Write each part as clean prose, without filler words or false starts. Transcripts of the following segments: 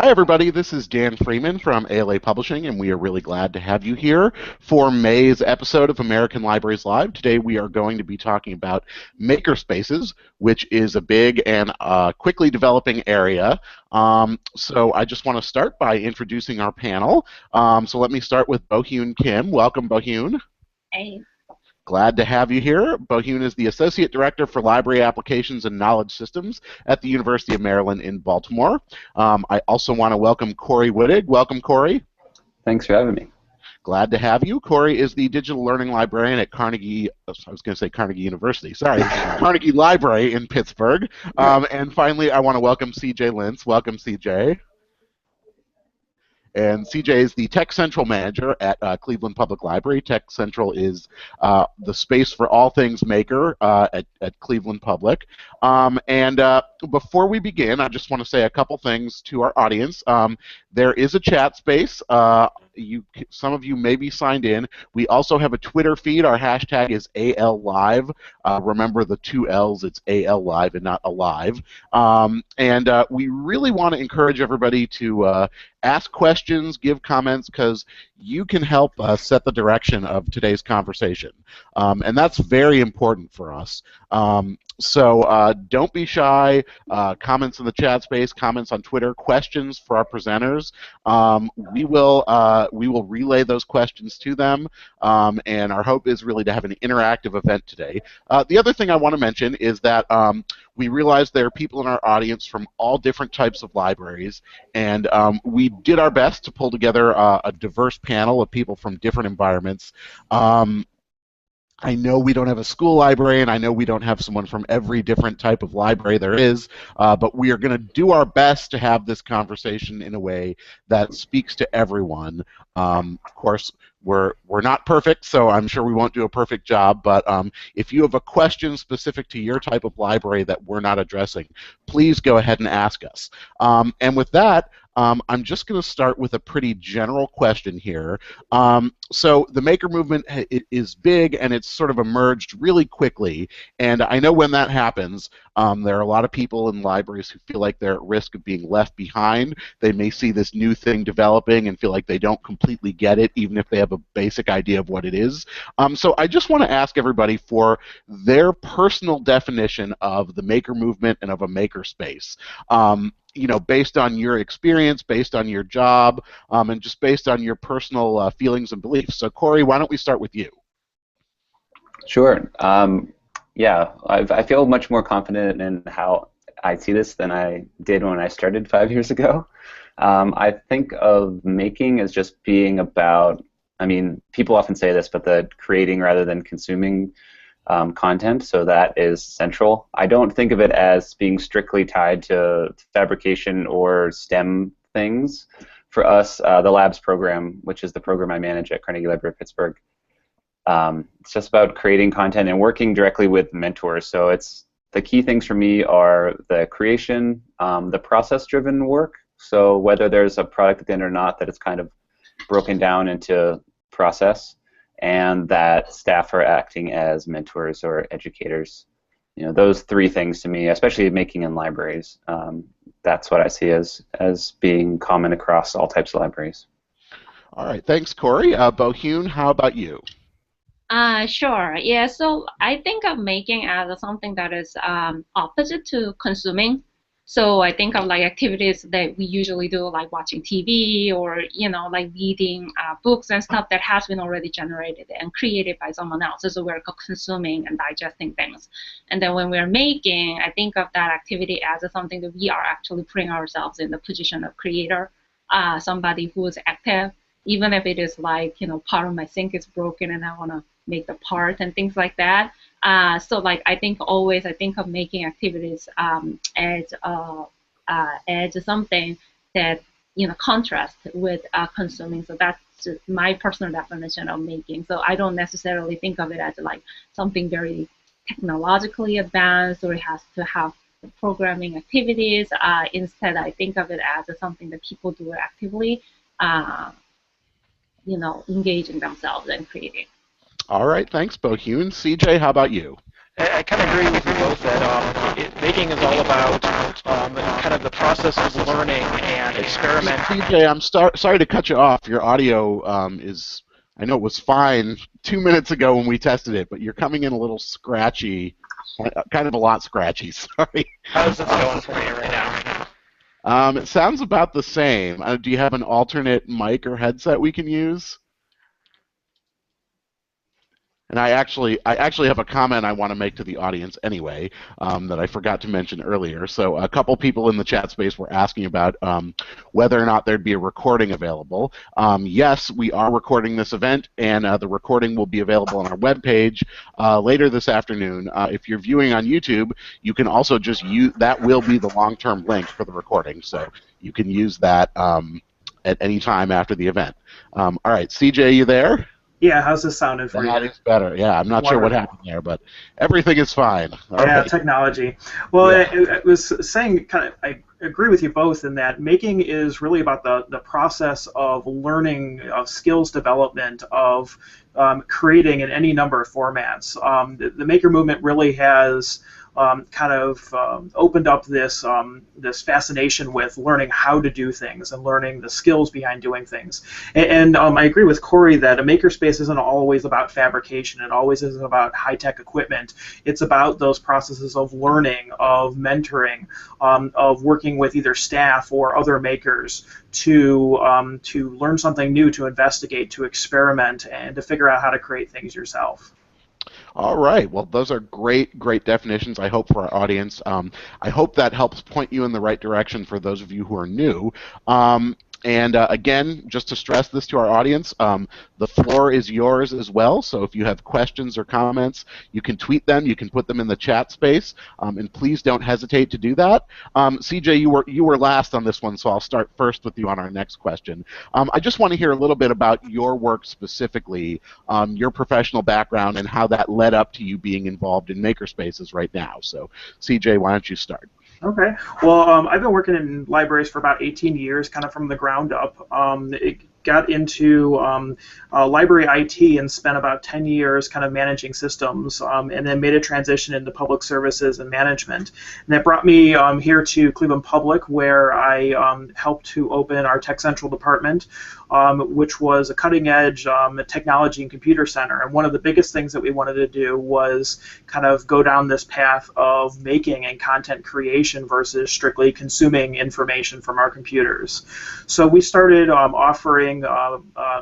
Hi, everybody. This is Dan Freeman from ALA Publishing, and we are really glad to have you here for May's episode of American Libraries Live. Today, we are going to be talking about makerspaces, which is a big and quickly developing area. So I just want to start by introducing our panel. So let me start with Bohyun Kim. Welcome, Bohyun. Hey. Glad to have you here. Bohyun is the Associate Director for Library Applications and Knowledge Systems at the University of Maryland in Baltimore. I also want to welcome Corey Wittig. Welcome, Corey. Thanks for having me. Glad to have you. Corey is the Digital Learning Librarian at Carnegie, I was going to say Carnegie University, sorry, Carnegie Library in Pittsburgh. And finally, I want to welcome CJ Lintz. Welcome, CJ. And CJ is the Tech Central manager at Cleveland Public Library. Tech Central is the space for all things maker at Cleveland Public. Before we begin, I just want to say a couple things to our audience. There is a chat space. Some of you may be signed in. We also have a Twitter feed. Our hashtag is ALLive. Remember the two L's, it's ALLive and not alive. We really want to encourage everybody to ask questions, give comments, because you can help set the direction of today's conversation. And that's very important for us. So don't be shy. Comments in the chat space, comments on Twitter, questions for our presenters. We will relay those questions to them, and our hope is really to have an interactive event today. The other thing I want to mention is that we realize there are people in our audience from all different types of libraries, and we did our best to pull together a diverse panel of people from different environments. I know we don't have a school librarian. I know we don't have someone from every different type of library there is, but we are going to do our best to have this conversation in a way that speaks to everyone. Of course, we're not perfect, so I'm sure we won't do a perfect job, but if you have a question specific to your type of library that we're not addressing, please go ahead and ask us. And with that, I'm just going to start with a pretty general question here. So the maker movement is big, and it's sort of emerged really quickly. And I know when that happens, there are a lot of people in libraries who feel like they're at risk of being left behind. They may see this new thing developing and feel like they don't completely get it, even if they have a basic idea of what it is. So I just want to ask everybody for their personal definition of the maker movement and of a makerspace. Based on your experience, based on your job, and just based on your personal feelings and beliefs. So, Corey, why don't we start with you? Sure. Yeah, I feel much more confident in how I see this than I did when I started 5 years ago. I think of making as just being about, people often say this, but the creating rather than consuming content, so that is central. I don't think of it as being strictly tied to fabrication or STEM things. For us, the Labs program, which is the program I manage at Carnegie Library of Pittsburgh, it's just about creating content and working directly with mentors. So the key things for me are the creation, the process-driven work. So whether there's a product at the end or not, that it's kind of broken down into process, and that staff are acting as mentors or educators. Those three things to me, especially making in libraries, that's what I see as being common across all types of libraries. All right, thanks, Corey. Bohyun, how about you? Sure. Yeah, so I think of making as something that is opposite to consuming. So I think of like activities that we usually do, like watching TV or, like reading books and stuff that has been already generated and created by someone else. So we're consuming and digesting things. And then when we're making, I think of that activity as something that we are actually putting ourselves in the position of creator, somebody who is active, even if it is like, part of my sink is broken and I want to make the part and things like that. So like I think of making activities as something that contrast with consuming. So that's my personal definition of making. So I don't necessarily think of it as like something very technologically advanced or it has to have programming activities. Instead, I think of it as something that people do actively, engaging themselves and creating. All right, thanks, Bohyun. CJ, how about you? I kind of agree with you both that making is all about kind of the process of learning and experiment. CJ, I'm sorry to cut you off. Your audio is, I know it was fine 2 minutes ago when we tested it, but you're coming in a little scratchy, kind of a lot scratchy, sorry. How's this going for you right now? It sounds about the same. Do you have an alternate mic or headset we can use? And I actually have a comment I want to make to the audience anyway, that I forgot to mention earlier. So a couple people in the chat space were asking about whether or not there'd be a recording available. Yes, we are recording this event, and the recording will be available on our webpage later this afternoon. If you're viewing on YouTube, you can also just use, that will be the long-term link for the recording, so you can use that at any time after the event. All right, CJ, you there? Yeah, how's this sounding for you? That is better. Yeah, I'm not sure what happened there, but everything is fine. All Yeah, right. Technology. Well, Yeah. I was saying, I agree with you both in that making is really about the process of learning, of skills development, of creating in any number of formats. The maker movement really has opened up this fascination with learning how to do things and learning the skills behind doing things. And I agree with Corey that a makerspace isn't always about fabrication. It always isn't about high-tech equipment. It's about those processes of learning, of mentoring, of working with either staff or other makers to learn something new, to investigate, to experiment, and to figure out how to create things yourself. All right. Well, those are great, great definitions, I hope, for our audience. I hope that helps point you in the right direction for those of you who are new. And again, just to stress this to our audience, the floor is yours as well. So if you have questions or comments, you can tweet them. You can put them in the chat space, and please don't hesitate to do that. CJ, you were last on this one, so I'll start first with you on our next question. I just want to hear a little bit about your work specifically, your professional background, and how that led up to you being involved in Makerspaces right now. So, CJ, why don't you start? Okay. Well, I've been working in libraries for about 18 years, kind of from the ground up. It got into library IT and spent about 10 years kind of managing systems, and then made a transition into public services and management. And that brought me here to Cleveland Public, where I helped to open our Tech Central department, which was a cutting-edge technology and computer center. And one of the biggest things that we wanted to do was kind of go down this path of making and content creation versus strictly consuming information from our computers. So we started offering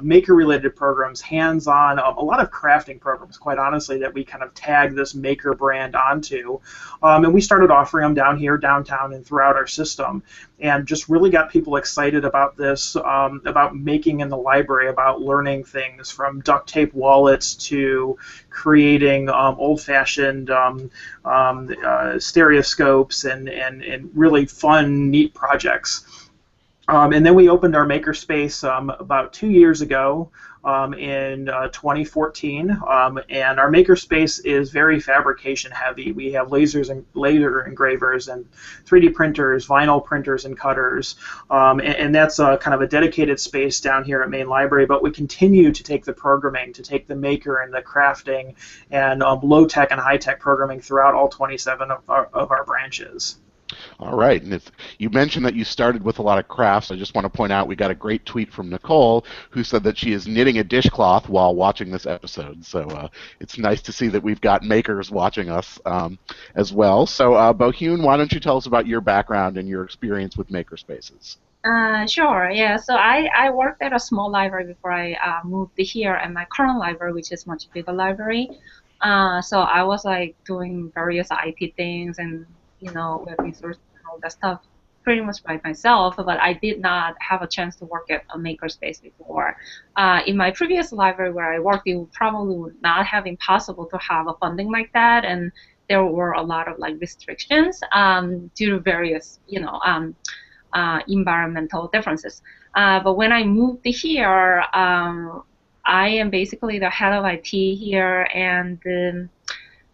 maker-related programs, hands-on, a lot of crafting programs, quite honestly, that we kind of tagged this maker brand onto. And we started offering them down here, downtown, and throughout our system, and just really got people excited about this, about making in the library, about learning things from duct tape wallets to creating old-fashioned stereoscopes and really fun, neat projects. And then we opened our makerspace about 2 years ago in 2014, and our makerspace is very fabrication heavy. We have laser engravers and 3D printers, vinyl printers and cutters, and that's kind of a dedicated space down here at Main Library, but we continue to take the programming, to take the maker and the crafting and low-tech and high-tech programming throughout all 27 of our branches. All right, and if you mentioned that you started with a lot of crafts, I just want to point out we got a great tweet from Nicole who said that she is knitting a dishcloth while watching this episode. So it's nice to see that we've got makers watching us as well. So Bohun, why don't you tell us about your background and your experience with makerspaces? Sure, yeah. So I worked at a small library before I moved here, and my current library, which is much bigger library. So I was like doing various IT things and web resources and all that stuff pretty much by myself, but I did not have a chance to work at a makerspace before. In my previous library where I worked, it probably would not have been possible to have a funding like that, and there were a lot of like restrictions due to various, environmental differences. But when I moved here, I am basically the head of IT here, and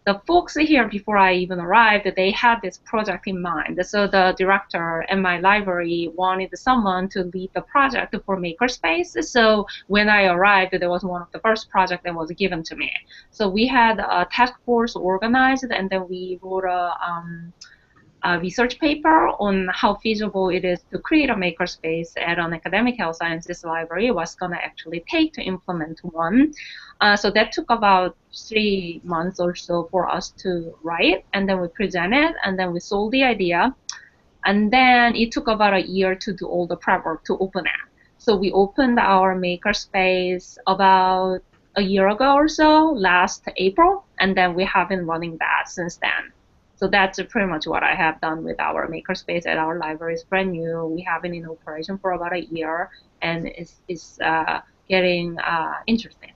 the folks here, before I even arrived, they had this project in mind. So the director and my library wanted someone to lead the project for Makerspace. So when I arrived, there was one of the first projects that was given to me. So we had a task force organized, and then we wrote a research paper on how feasible it is to create a makerspace at an academic health sciences library, what's going to actually take to implement one. So that took about 3 months or so for us to write, and then we presented, and then we sold the idea. And then it took about a year to do all the prep work to open it. So we opened our makerspace about a year ago or so, last April, and then we have been running that since then. So that's pretty much what I have done with our makerspace at our library. It's brand new. We have been in operation for about a year, and it's getting interesting.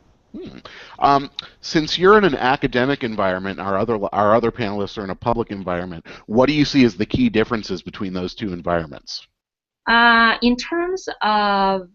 Since you're in an academic environment, our other panelists are in a public environment, what do you see as the key differences between those two environments? In terms of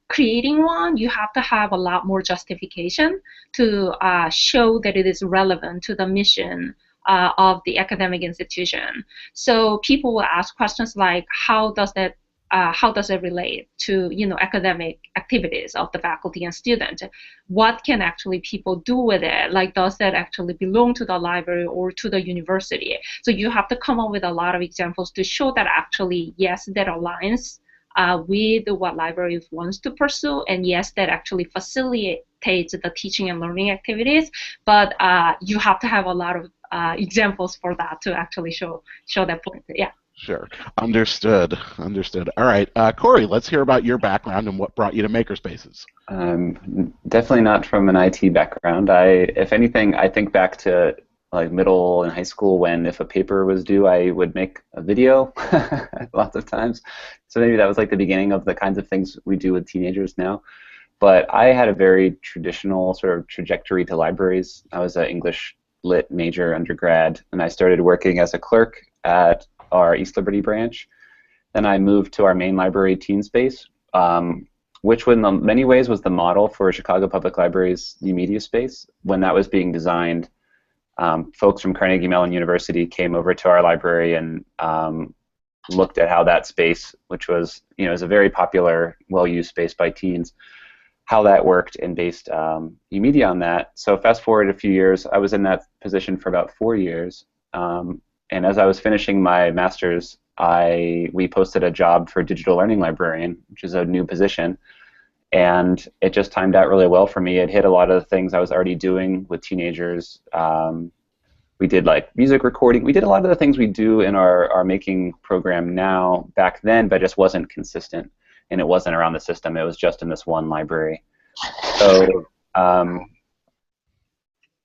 creating one, you have to have a lot more justification to show that it is relevant to the mission of the academic institution. So people will ask questions like, how does it relate to academic activities of the faculty and student? What can actually people do with it? Like, does that actually belong to the library or to the university? So you have to come up with a lot of examples to show that actually, yes, that aligns with what library wants to pursue, and yes, that actually facilitates the teaching and learning activities. But you have to have a lot of examples for that to actually show that point. Yeah. Sure. Understood. Understood. All right. Corey, let's hear about your background and what brought you to Makerspaces. Definitely not from an IT background. If anything, I think back to like middle and high school when if a paper was due, I would make a video lots of times. So maybe that was like the beginning of the kinds of things we do with teenagers now. But I had a very traditional sort of trajectory to libraries. I was an English Lit major undergrad, and I started working as a clerk at our East Liberty branch. Then I moved to our main library, Teen Space, which in many ways was the model for Chicago Public Library's new media space. When that was being designed, folks from Carnegie Mellon University came over to our library and looked at how that space, which was is a very popular, well-used space by teens, how that worked and based media on that. So fast forward a few years, I was in that position for about 4 years. And as I was finishing my master's, we posted a job for digital learning librarian, which is a new position. And it just timed out really well for me. It hit a lot of the things I was already doing with teenagers. We did like music recording. We did a lot of the things we do in our making program now back then, but it just wasn't consistent. And it wasn't around the system. It was just in this one library. So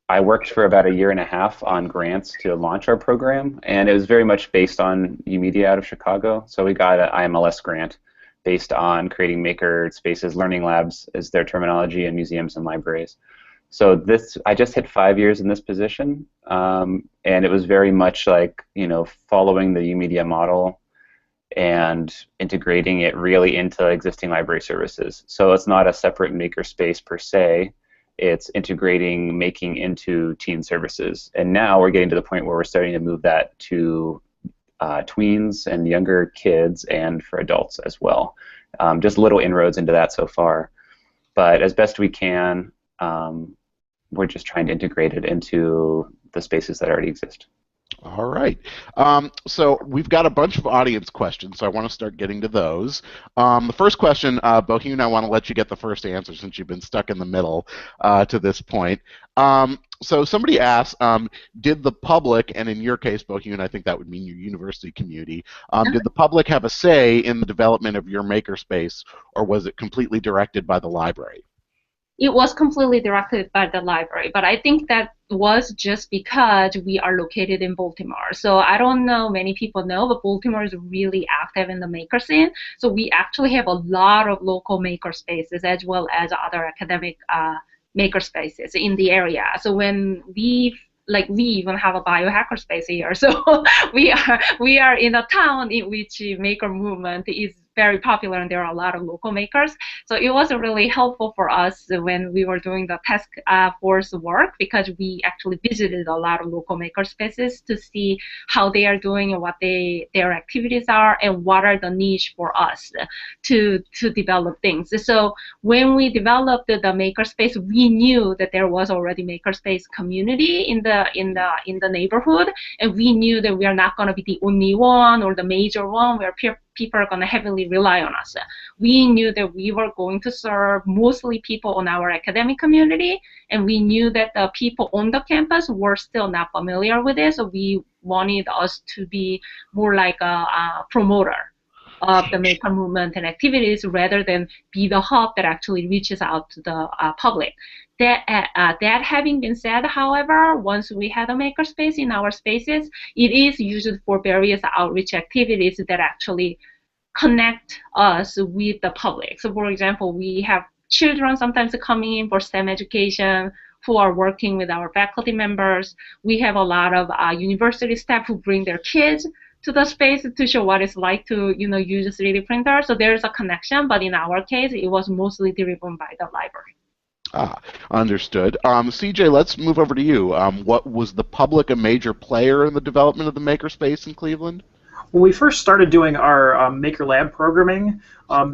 I worked for about a year and a half on grants to launch our program, and it was very much based on UMedia out of Chicago. So we got an IMLS grant based on creating maker spaces, learning labs is their terminology, in museums and libraries. So I just hit 5 years in this position, and it was very much like following the UMedia model and integrating it really into existing library services. So it's not a separate makerspace per se. It's integrating making into teen services. And now we're getting to the point where we're starting to move that to tweens and younger kids and for adults as well. Just little inroads into that so far. But as best we can, we're just trying to integrate it into the spaces that already exist. All right. So we've got a bunch of audience questions, so I want to start getting to those. The first question, Bohun, I want to let you get the first answer since you've been stuck in the middle to this point. So somebody asked, did the public, and in your case, Bohun, I think that would mean your university community, did the public have a say in the development of your makerspace, or was it completely directed by the library? It was completely directed by the library, but I think that was just because we are located in Baltimore. So I don't know, many people know, but Baltimore is really active in the maker scene. So we actually have a lot of local maker spaces as well as other academic maker spaces in the area. So when we even have a biohacker space here. So we are in a town in which maker movement is very popular and there are a lot of local makers. So it was really helpful for us when we were doing the task force work, because we actually visited a lot of local makerspaces to see how they are doing and what their activities are and what are the niche for us to develop things. So when we developed the makerspace, we knew that there was already makerspace community in the neighborhood, and we knew that we are not going to be the only one or the major one where people are going to heavily rely on us. We knew that we were going to serve mostly people on our academic community, and we knew that the people on the campus were still not familiar with it, so we wanted us to be more like a promoter of the maker movement and activities rather than be the hub that actually reaches out to the public. That having been said, however, once we had a makerspace in our spaces, it is used for various outreach activities that actually connect us with the public. So for example, we have children sometimes coming in for STEM education who are working with our faculty members. We have a lot of university staff who bring their kids to the space to show what it's like to use a 3D printer. So there's a connection, but in our case, it was mostly driven by the library. Understood. CJ, let's move over to you. What was the public a major player in the development of the makerspace in Cleveland? When we first started doing our Maker Lab programming,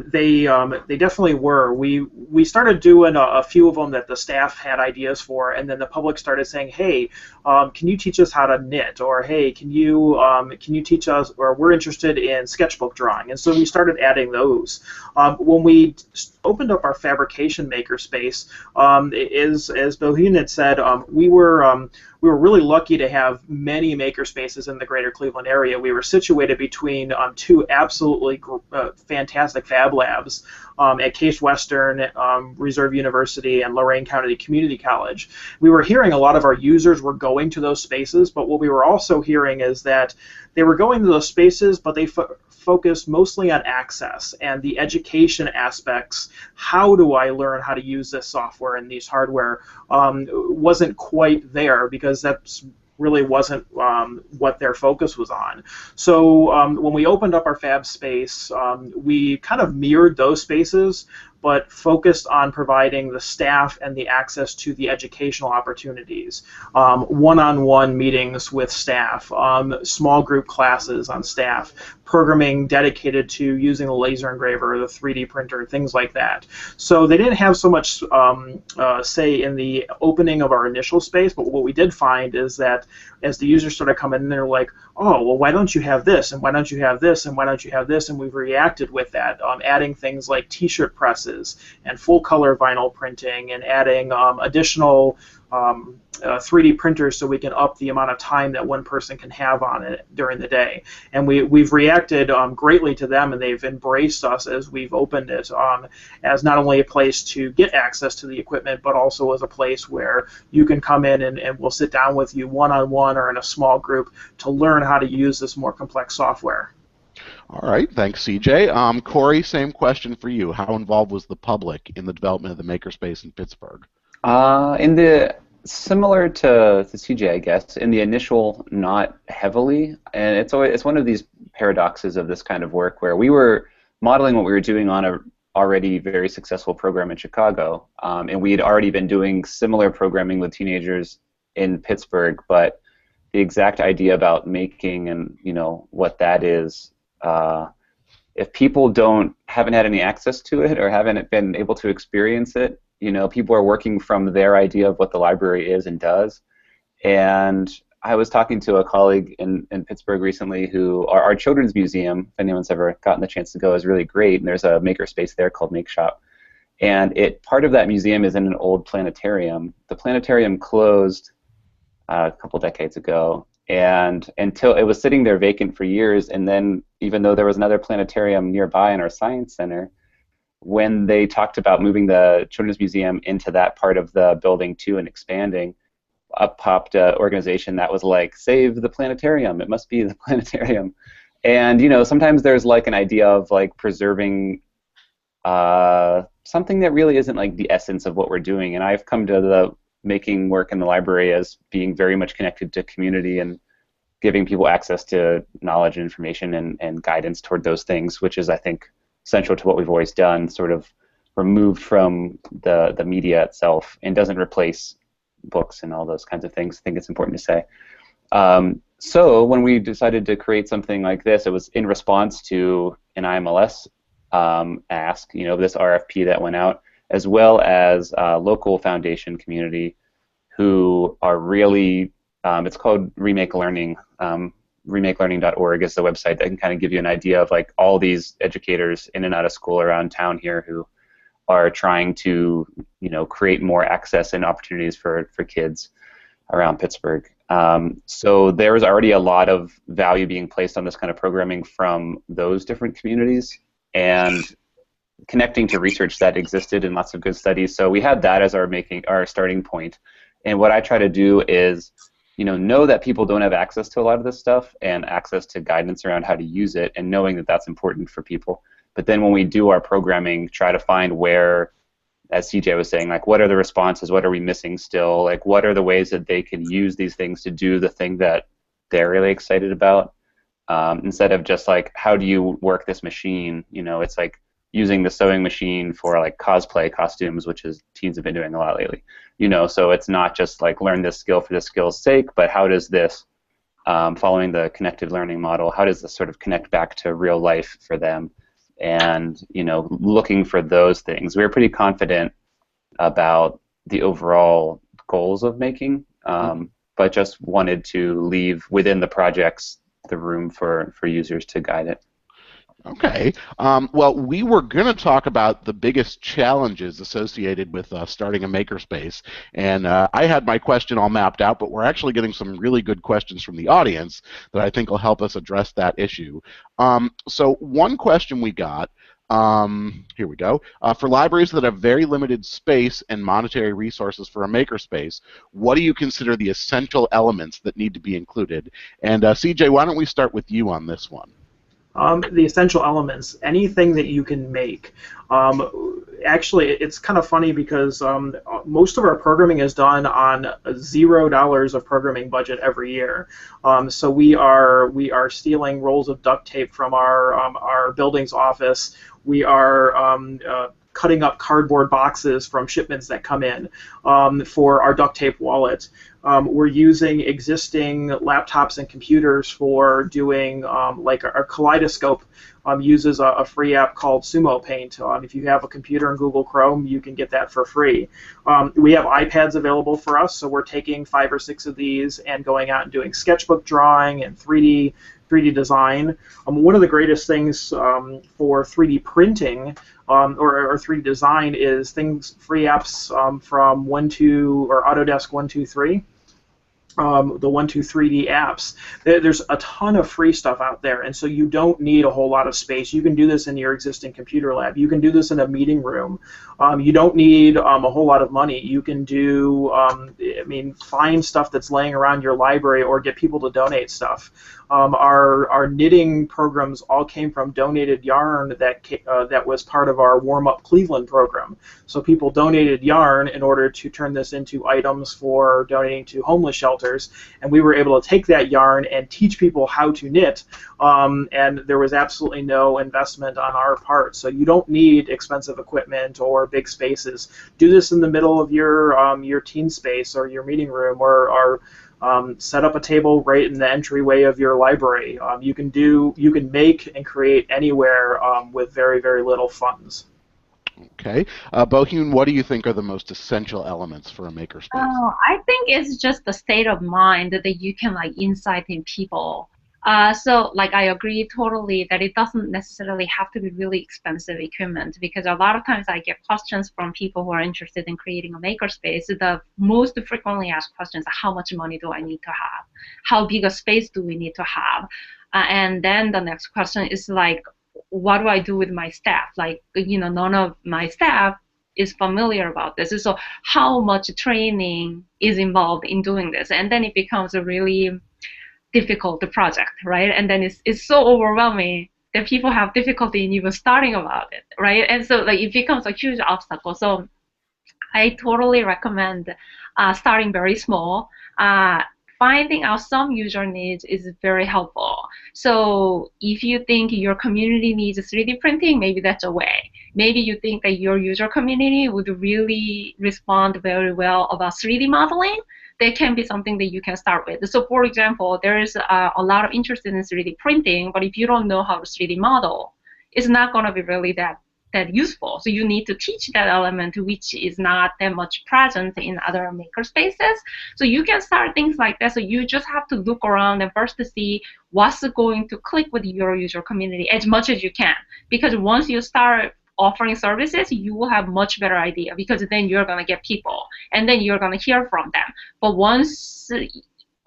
they definitely were. We started doing a few of them that the staff had ideas for, and then the public started saying, "Hey, can you teach us how to knit?" Or, "Hey, can you teach us?" Or, "We're interested in sketchbook drawing." And so we started adding those. When we opened up our fabrication makerspace, as Boheen had said, we were really lucky to have many makerspaces in the greater Cleveland area. We were situated between two absolutely fantastic fab labs at Case Western, Reserve University, and Lorain County Community College. We were hearing a lot of our users were going to those spaces, but what we were also hearing is that they were going to those spaces, but they focused mostly on access and the education aspects. How do I learn how to use this software and these hardware wasn't quite there, because that's really wasn't what their focus was on. So when we opened up our fab space, we kind of mirrored those spaces, but focused on providing the staff and the access to the educational opportunities, one-on-one meetings with staff, small group classes on staff, programming dedicated to using the laser engraver, the 3D printer, things like that. So they didn't have so much say in the opening of our initial space, but what we did find is that as the users started coming in, they're like, "Oh, well, why don't you have this, and why don't you have this, and why don't you have this?" And we've reacted with that, adding things like T-shirt presses and full-color vinyl printing, and adding additional 3D printers so we can up the amount of time that one person can have on it during the day. And we've reacted greatly to them, and they've embraced us as we've opened it as not only a place to get access to the equipment, but also as a place where you can come in and we'll sit down with you one-on-one or in a small group to learn how to use this more complex software. All right, thanks, CJ. Corey, same question for you. How involved was the public in the development of the makerspace in Pittsburgh? Similar to CJ, I guess, in the initial, not heavily, and it's one of these paradoxes of this kind of work where we were modeling what we were doing on a already very successful program in Chicago, and we had already been doing similar programming with teenagers in Pittsburgh, but the exact idea about making and what that is, if people haven't had any access to it or haven't been able to experience it, people are working from their idea of what the library is and does. And I was talking to a colleague in Pittsburgh recently who, our children's museum, if anyone's ever gotten the chance to go, is really great, and there's a makerspace there called Makeshop. And part of that museum is in an old planetarium. The planetarium closed a couple decades ago, and until it was sitting there vacant for years, and then even though there was another planetarium nearby in our science center, when they talked about moving the Children's Museum into that part of the building too and expanding, up popped an organization that was like, "Save the planetarium, it must be the planetarium." And sometimes there's like an idea of like preserving something that really isn't like the essence of what we're doing. And I've come to the making work in the library as being very much connected to community and giving people access to knowledge and information and guidance toward those things, which is, I think, central to what we've always done, sort of removed from the media itself, and doesn't replace books and all those kinds of things. I think it's important to say. So when we decided to create something like this, it was in response to an IMLS ask, this RFP that went out, as well as local foundation community who are really, it's called Remake Learning. RemakeLearning.org is the website that can kind of give you an idea of like all these educators in and out of school around town here who are trying to, create more access and opportunities for kids around Pittsburgh. So there was already a lot of value being placed on this kind of programming from those different communities and connecting to research that existed in lots of good studies. So we had that as our starting point. And what I try to do is, know that people don't have access to a lot of this stuff and access to guidance around how to use it, and knowing that that's important for people. But then when we do our programming, try to find where, as CJ was saying, like what are the responses, what are we missing still, like what are the ways that they can use these things to do the thing that they're really excited about, instead of just like how do you work this machine. It's like using the sewing machine for like cosplay costumes, which is teens have been doing a lot lately. So it's not just like learn this skill for the skill's sake, but how does this, following the connected learning model, how does this sort of connect back to real life for them? And looking for those things. We were pretty confident about the overall goals of making, but just wanted to leave within the projects the room for users to guide it. Okay. Well, we were going to talk about the biggest challenges associated with starting a makerspace, and I had my question all mapped out, but we're actually getting some really good questions from the audience that I think will help us address that issue. So one question we got, here we go. For libraries that have very limited space and monetary resources for a makerspace, what do you consider the essential elements that need to be included? And CJ, why don't we start with you on this one? The essential elements, anything that you can make. Actually, it's kind of funny because most of our programming is done on $0 of programming budget every year. So we are stealing rolls of duct tape from our buildings office. We are cutting up cardboard boxes from shipments that come in for our duct tape wallet. We're using existing laptops and computers for doing, like our Kaleidoscope uses a free app called Sumo Paint. If you have a computer in Google Chrome, you can get that for free. We have iPads available for us, so we're taking 5 or 6 of these and going out and doing sketchbook drawing and 3D design. One of the greatest things for 3D printing or 3D design is free apps from Autodesk 123. The 123D apps. There's a ton of free stuff out there, and so you don't need a whole lot of space. You can do this in your existing computer lab. You can do this in a meeting room. You don't need a whole lot of money. You can do, find stuff that's laying around your library or get people to donate stuff. Our knitting programs all came from donated yarn that was part of our Warm Up Cleveland program. So people donated yarn in order to turn this into items for donating to homeless shelters, and we were able to take that yarn and teach people how to knit, and there was absolutely no investment on our part. So you don't need expensive equipment or big spaces. Do this in the middle of your teen space or your meeting room, or set up a table right in the entryway of your library. You can make and create anywhere with very, very little funds. Okay. Bohun, what do you think are the most essential elements for a makerspace? I think it's just the state of mind that you can incite in people. So I agree totally that it doesn't necessarily have to be really expensive equipment, because a lot of times I get questions from people who are interested in creating a makerspace. The most frequently asked questions are, how much money do I need to have? How big a space do we need to have? And then the next question is what do I do with my staff? None of my staff is familiar about this. So how much training is involved in doing this? And then it becomes a really difficult project, right? And then it's so overwhelming that people have difficulty in even starting about it, right? And so it becomes a huge obstacle. So I totally recommend starting very small. finding out some user needs is very helpful. So if you think your community needs 3D printing, maybe that's a way. Maybe you think that your user community would really respond very well about 3D modeling. That can be something that you can start with. So for example, there is a lot of interest in 3D printing, but if you don't know how to 3D model, it's not going to be really that useful. So you need to teach that element, which is not that much present in other makerspaces. So you can start things like that. So you just have to look around and first to see what's going to click with your user community as much as you can. Because once you start offering services, you will have much better idea, because then you're going to get people and then you're going to hear from them. But once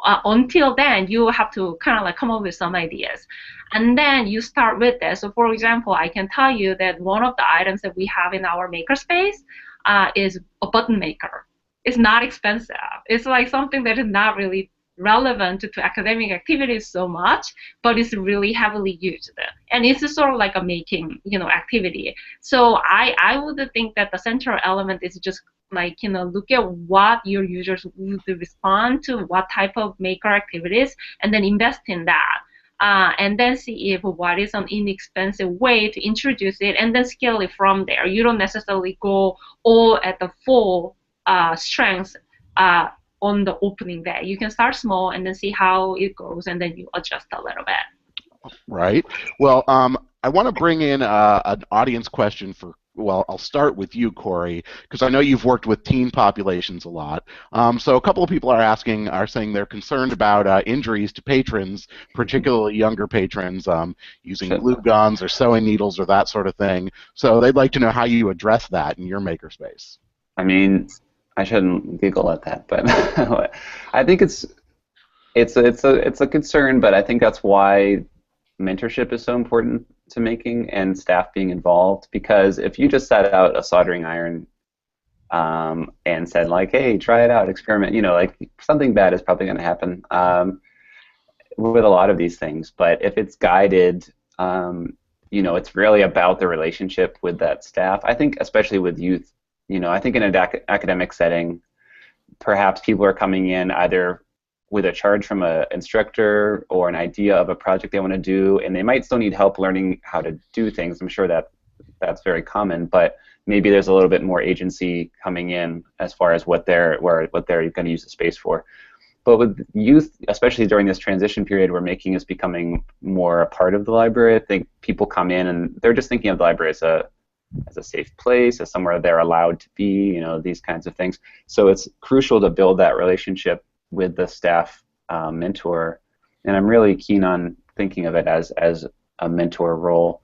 until then, you have to kind of like come up with some ideas. And then you start with this. So for example, I can tell you that one of the items that we have in our makerspace is a button maker. It's not expensive. It's like something that is not really relevant to academic activities so much, but it's really heavily used. And it's sort of like a making, activity. So I would think that the central element is just like, look at what your users would respond to, what type of maker activities, and then invest in that. And then see if what is an inexpensive way to introduce it, and then scale it from there. You don't necessarily go all at the full strength on the opening day. You can start small and then see how it goes, and then you adjust a little bit. Right. Well, I want to bring in an audience question for. Well, I'll start with you, Corey, because I know you've worked with teen populations a lot. So a couple of people are saying they're concerned about injuries to patrons, particularly younger patrons, using glue guns or sewing needles or that sort of thing. So they'd like to know how you address that in your makerspace. I mean, I shouldn't giggle at that, but I think it's a concern, but I think that's why mentorship is so important to making, and staff being involved. Because if you just set out a soldering iron and said like, hey, try it out, experiment, like something bad is probably going to happen with a lot of these things. But if it's guided, it's really about the relationship with that staff. I think especially with youth, I think in an academic setting, perhaps people are coming in either with a charge from an instructor or an idea of a project they want to do, and they might still need help learning how to do things. I'm sure that's very common, but maybe there's a little bit more agency coming in as far as what they're going to use the space for. But with youth, especially during this transition period where making is becoming more a part of the library, I think people come in and they're just thinking of the library as a safe place, as somewhere they're allowed to be, these kinds of things. So it's crucial to build that relationship with the staff mentor, and I'm really keen on thinking of it as a mentor role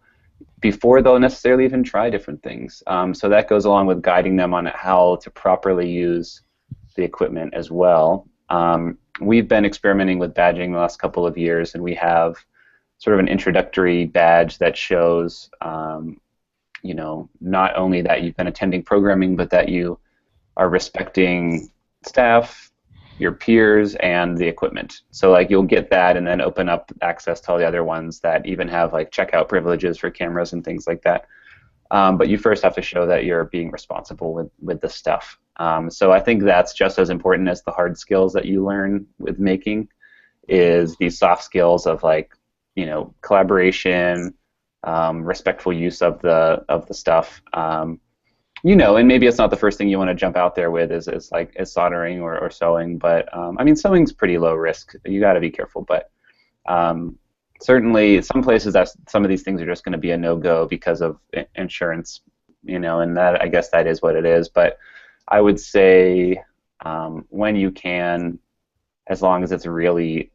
before they'll necessarily even try different things. So that goes along with guiding them on how to properly use the equipment as well. We've been experimenting with badging the last couple of years, and we have sort of an introductory badge that shows not only that you've been attending programming, but that you are respecting staff, your peers, and the equipment. So like you'll get that and then open up access to all the other ones that even have like checkout privileges for cameras and things like that. But you first have to show that you're being responsible with the stuff. So I think that's just as important as the hard skills that you learn with making, is these soft skills of like, collaboration, respectful use of the stuff. And maybe it's not the first thing you want to jump out there with is soldering or sewing, but I mean, sewing's pretty low risk. You got to be careful, but certainly some places some of these things are just going to be a no-go because of insurance, and that, I guess that is what it is. But I would say when you can, as long as it's really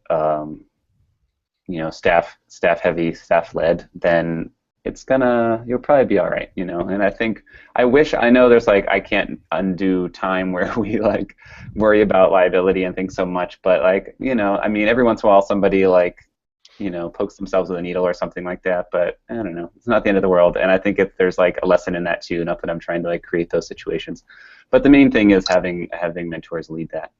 staff heavy, staff led, then you'll probably be all right, and I know there's like, I can't undo time where we like worry about liability and things so much, but like, I mean, every once in a while somebody like, pokes themselves with a needle or something like that, but I don't know, it's not the end of the world. And I think there's like a lesson in that too, not that I'm trying to like create those situations, but the main thing is having mentors lead that.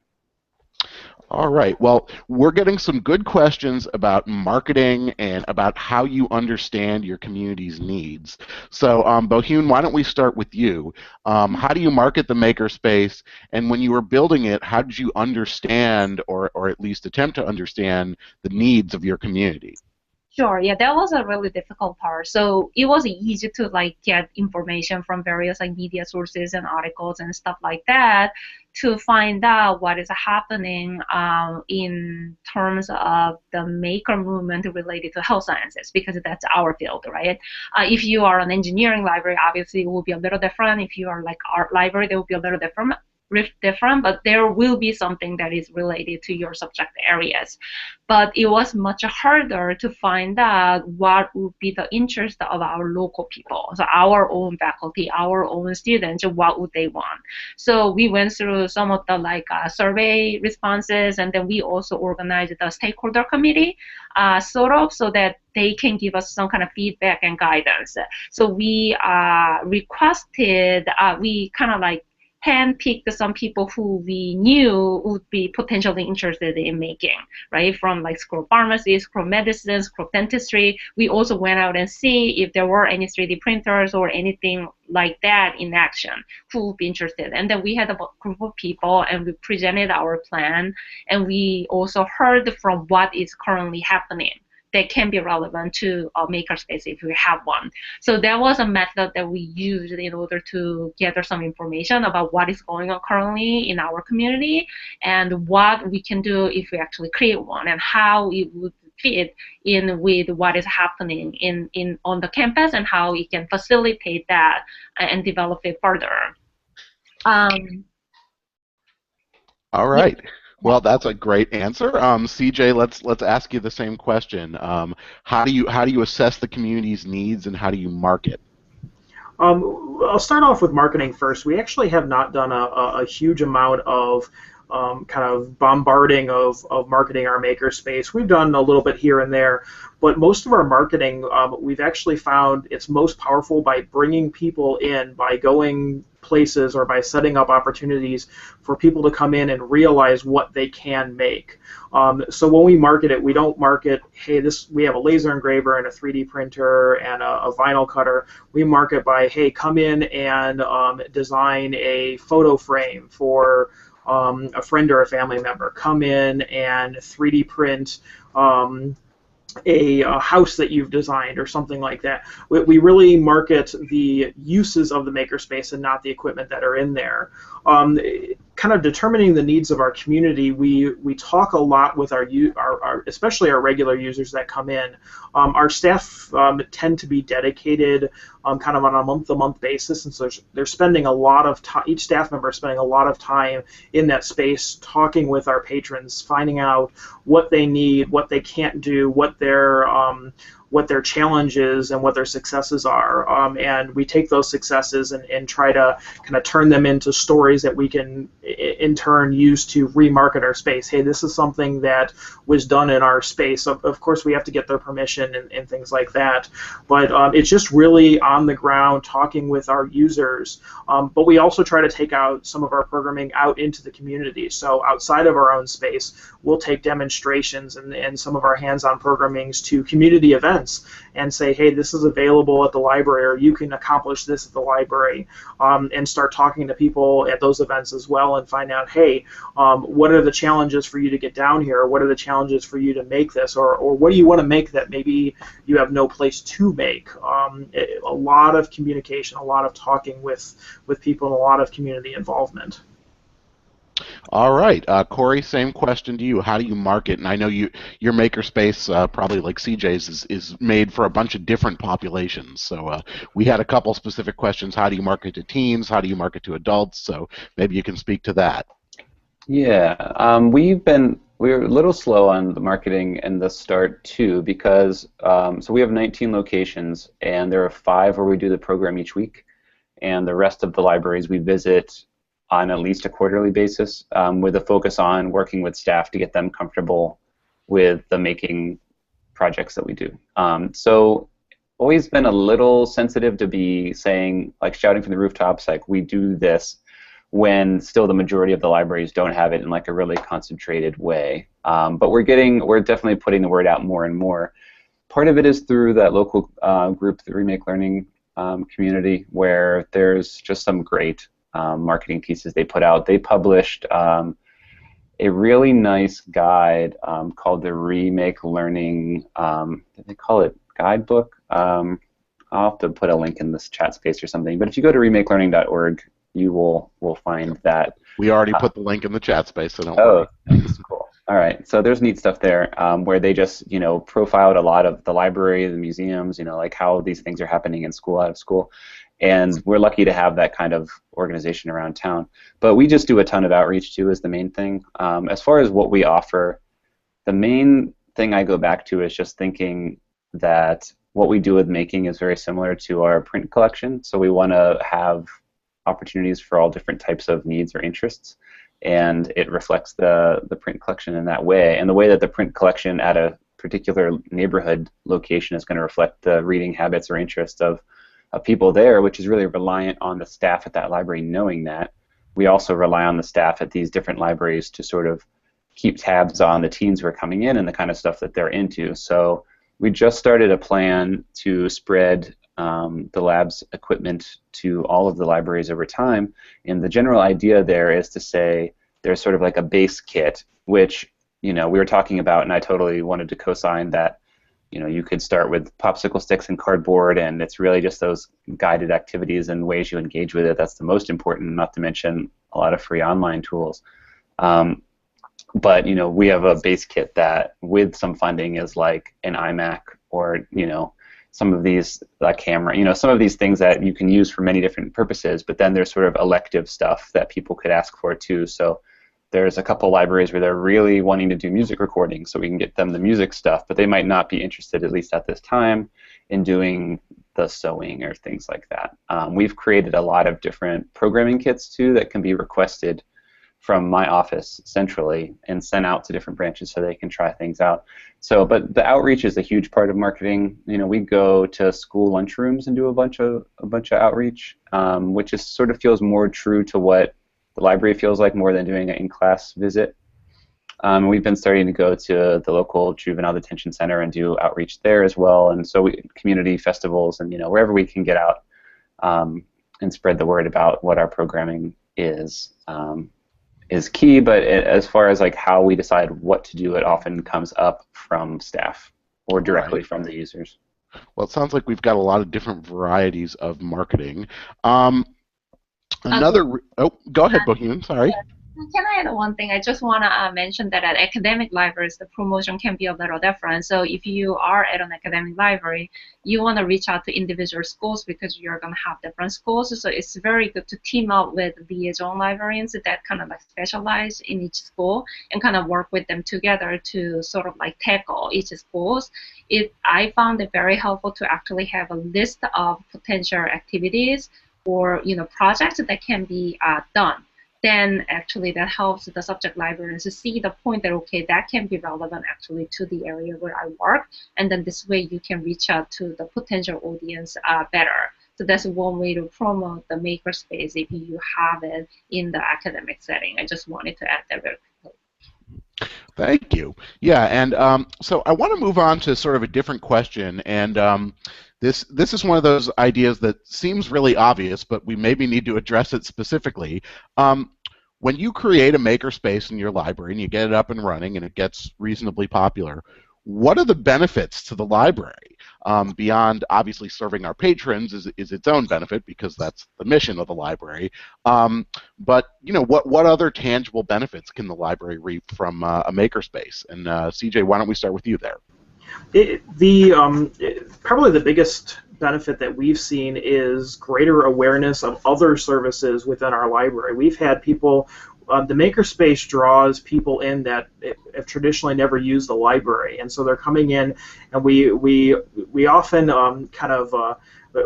All right. Well, we're getting some good questions about marketing and about how you understand your community's needs. So, Bohun, why don't we start with you? How do you market the makerspace? And when you were building it, how did you understand, or at least attempt to understand, the needs of your community? Sure, yeah, that was a really difficult part. So it was easy to like get information from various like media sources and articles and stuff like that to find out what is happening in terms of the maker movement related to health sciences, because that's our field, right? If you are an engineering library, obviously it will be a little different. If you are like art library, it will be a little different, but there will be something that is related to your subject areas. But it was much harder to find out what would be the interest of our local people, so our own faculty, our own students, what would they want. So we went through some of the like survey responses, and then we also organized the stakeholder committee, sort of, so that they can give us some kind of feedback and guidance. So we requested, we kind of like handpicked some people who we knew would be potentially interested in making, right? From like scrub pharmacies, scrub medicines, scrub dentistry. We also went out and see if there were any 3D printers or anything like that in action who would be interested. And then we had a group of people and we presented our plan, and we also heard from what is currently happening that can be relevant to a makerspace if we have one. So that was a method that we used in order to gather some information about what is going on currently in our community and what we can do if we actually create one, and how it would fit in with what is happening on the campus, and how we can facilitate that and develop it further. All right. Well, that's a great answer. CJ, let's ask you the same question. How do you assess the community's needs, and how do you market? I'll start off with marketing first. We actually have not done a huge amount of kind of bombarding of marketing our makerspace. We've done a little bit here and there, but most of our marketing, we've actually found it's most powerful by bringing people in, by going places or by setting up opportunities for people to come in and realize what they can make. So when we market it, we don't market, hey, we have a laser engraver and a 3D printer and a vinyl cutter. We market by, hey, come in and design a photo frame for a friend or a family member. Come in and 3D print a house that you've designed or something like that. We really market the uses of the makerspace and not the equipment that are in there. Kind of determining the needs of our community, we talk a lot with our especially our regular users that come in. Our staff tend to be dedicated kind of on a month-to-month basis, and so they're spending a lot of time, each staff member is spending a lot of time in that space talking with our patrons, finding out what they need, what they can't do, what their challenges and what their successes are, and we take those successes and try to kind of turn them into stories that we can in turn use to remarket our space. Hey, this is something that was done in our space. Of course, we have to get their permission and things like that, but it's just really on the ground talking with our users. But we also try to take out some of our programming out into the community. So outside of our own space, we'll take demonstrations and some of our hands-on programmings to community events and say, hey, this is available at the library, or you can accomplish this at the library, and start talking to people at those events as well and find out, hey, what are the challenges for you to get down here, or what are the challenges for you to make this, or what do you want to make that maybe you have no place to make. A lot of communication, a lot of talking with people, and a lot of community involvement. All right, Corey, same question to you. How do you market? And I know your makerspace, probably like CJ's, is made for a bunch of different populations. So we had a couple specific questions. How do you market to teens? How do you market to adults? So maybe you can speak to that. Yeah, we're a little slow on the marketing and the start too, because so we have 19 locations, and there are 5 where we do the program each week, and the rest of the libraries we visit on at least a quarterly basis, with a focus on working with staff to get them comfortable with the making projects that we do. So always been a little sensitive to be saying, like shouting from the rooftops, like we do this, when still the majority of the libraries don't have it in like a really concentrated way. But we're definitely putting the word out more and more. Part of it is through that local group, the Remake Learning community, where there's just some great marketing pieces they put out. They published a really nice guide called the Remake Learning, they call it guidebook. I'll have to put a link in this chat space or something. But if you go to remakelearning.org, you will find that. We already put the link in the chat space, so don't worry. That's cool. All right, so there's neat stuff there where they just, profiled a lot of the library, the museums, like how these things are happening in school, out of school. And we're lucky to have that kind of organization around town. But we just do a ton of outreach, too, is the main thing. As far as what we offer, the main thing I go back to is just thinking that what we do with making is very similar to our print collection. So we want to have opportunities for all different types of needs or interests, and it reflects the print collection in that way. And the way that the print collection at a particular neighborhood location is going to reflect the reading habits or interests of people there, which is really reliant on the staff at that library knowing that. We also rely on the staff at these different libraries to sort of keep tabs on the teens who are coming in and the kind of stuff that they're into. So we just started a plan to spread the lab's equipment to all of the libraries over time, and the general idea there is to say there's sort of like a base kit, which we were talking about, and I totally wanted to co-sign that. You could start with popsicle sticks and cardboard, and it's really just those guided activities and ways you engage with it that's the most important, not to mention a lot of free online tools. But we have a base kit that, with some funding, is like an iMac or some of these camera, some of these things that you can use for many different purposes. But then there's sort of elective stuff that people could ask for too. So there's a couple libraries where they're really wanting to do music recording, so we can get them the music stuff, but they might not be interested, at least at this time, in doing the sewing or things like that. We've created a lot of different programming kits too that can be requested from my office centrally and sent out to different branches so they can try things out. So, but the outreach is a huge part of marketing. We go to school lunchrooms and do a bunch of outreach, which is sort of feels more true to what the library feels like, more than doing an in-class visit. We've been starting to go to the local juvenile detention center and do outreach there as well, and so community festivals and wherever we can get out and spread the word about what our programming is key. But as far as like how we decide what to do, it often comes up from staff or directly from the users. Well, it sounds like we've got a lot of different varieties of marketing. Go ahead, Bohemian. Sorry. Can I add one thing? I just want to mention that at academic libraries, the promotion can be a little different. So if you are at an academic library, you want to reach out to individual schools because you're going to have different schools. So it's very good to team up with liaison librarians that kind of like specialize in each school and kind of work with them together to sort of like tackle each schools. I found it very helpful to actually have a list of potential activities or projects that can be done. Then actually that helps the subject librarians to see the point that, okay, that can be relevant actually to the area where I work, and then this way you can reach out to the potential audience better. So that's one way to promote the makerspace if you have it in the academic setting. I just wanted to add that very quickly. Thank you. Yeah, and so I want to move on to sort of a different question, and this is one of those ideas that seems really obvious, but we maybe need to address it specifically. When you create a makerspace in your library and you get it up and running and it gets reasonably popular, what are the benefits to the library? Beyond obviously serving our patrons is its own benefit because that's the mission of the library. But what other tangible benefits can the library reap from a makerspace? And CJ, why don't we start with you there? Probably the biggest benefit that we've seen is greater awareness of other services within our library. We've had people, the makerspace draws people in that have traditionally never used the library, and so they're coming in, and we often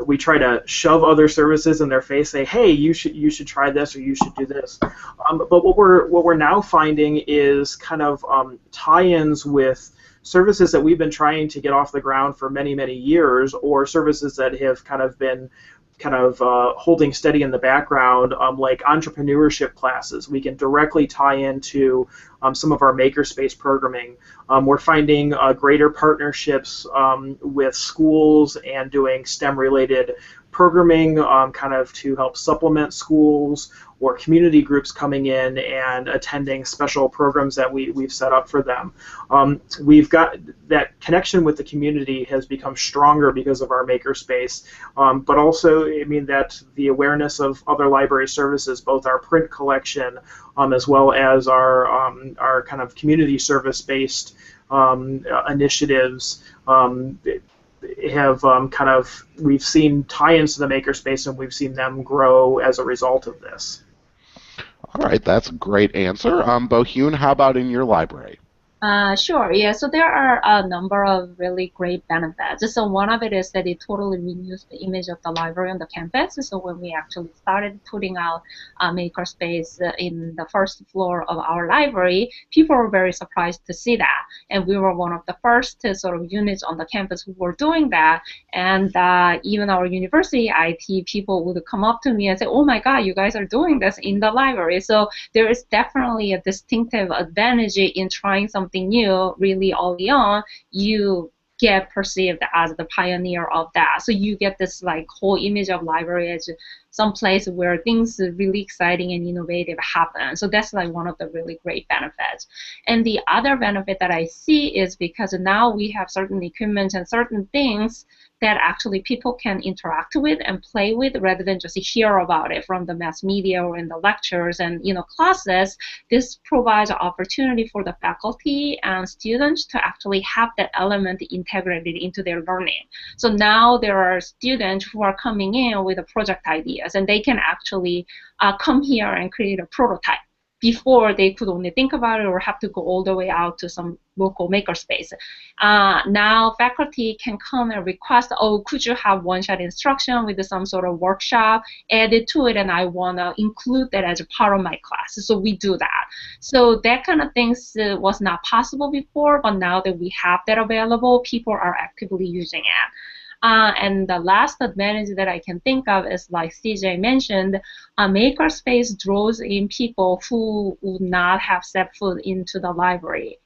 we try to shove other services in their face, say, hey, you should try this or you should do this. But what we're now finding is kind of tie-ins with services that we've been trying to get off the ground for many, many years, or services that have kind of been kind of holding steady in the background, like entrepreneurship classes. We can directly tie into some of our makerspace programming. We're finding greater partnerships with schools and doing STEM-related programming kind of to help supplement schools or community groups coming in and attending special programs that we've set up for them. We've got that connection with the community has become stronger because of our makerspace, but also, I mean, that the awareness of other library services, both our print collection as well as our kind of community service-based initiatives have kind of, we've seen tie-ins to the makerspace, and we've seen them grow as a result of this. All right, that's a great answer. Bohun, how about in your library? Sure, yeah. So there are a number of really great benefits. So one of it is that it totally renews the image of the library on the campus. So when we actually started putting out a makerspace in the first floor of our library, people were very surprised to see that. And we were one of the first sort of units on the campus who were doing that. And even our university IT people would come up to me and say, oh my God, you guys are doing this in the library. So there is definitely a distinctive advantage in trying something new really early on. You get perceived as the pioneer of that. So you get this like whole image of library as some place where things really exciting and innovative happen. So that's like one of the really great benefits. And the other benefit that I see is because now we have certain equipment and certain things that actually people can interact with and play with rather than just hear about it from the mass media or in the lectures and classes. This provides an opportunity for the faculty and students to actually have that element integrated into their learning. So now there are students who are coming in with a project ideas, and they can actually come here and create a prototype. Before, they could only think about it or have to go all the way out to some local makerspace. Now faculty can come and request, oh, could you have one-shot instruction with some sort of workshop added to it, and I want to include that as a part of my class. So we do that. So that kind of things was not possible before, but now that we have that available, people are actively using it. And the last advantage that I can think of is, like CJ mentioned, a makerspace draws in people who would not have set foot into the library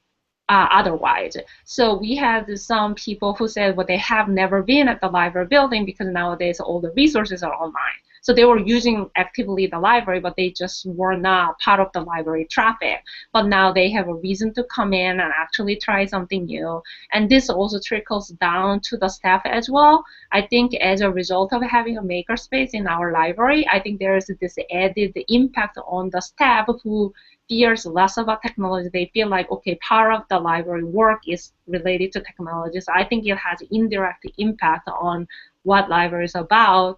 otherwise. So we had some people who said, well, they have never been at the library building because nowadays all the resources are online. So they were using actively the library, but they just were not part of the library traffic. But now they have a reason to come in and actually try something new. And this also trickles down to the staff as well. I think as a result of having a makerspace in our library, I think there is this added impact on the staff who fears less about technology. They feel like, okay, part of the library work is related to technology. So I think it has indirect impact on what library is about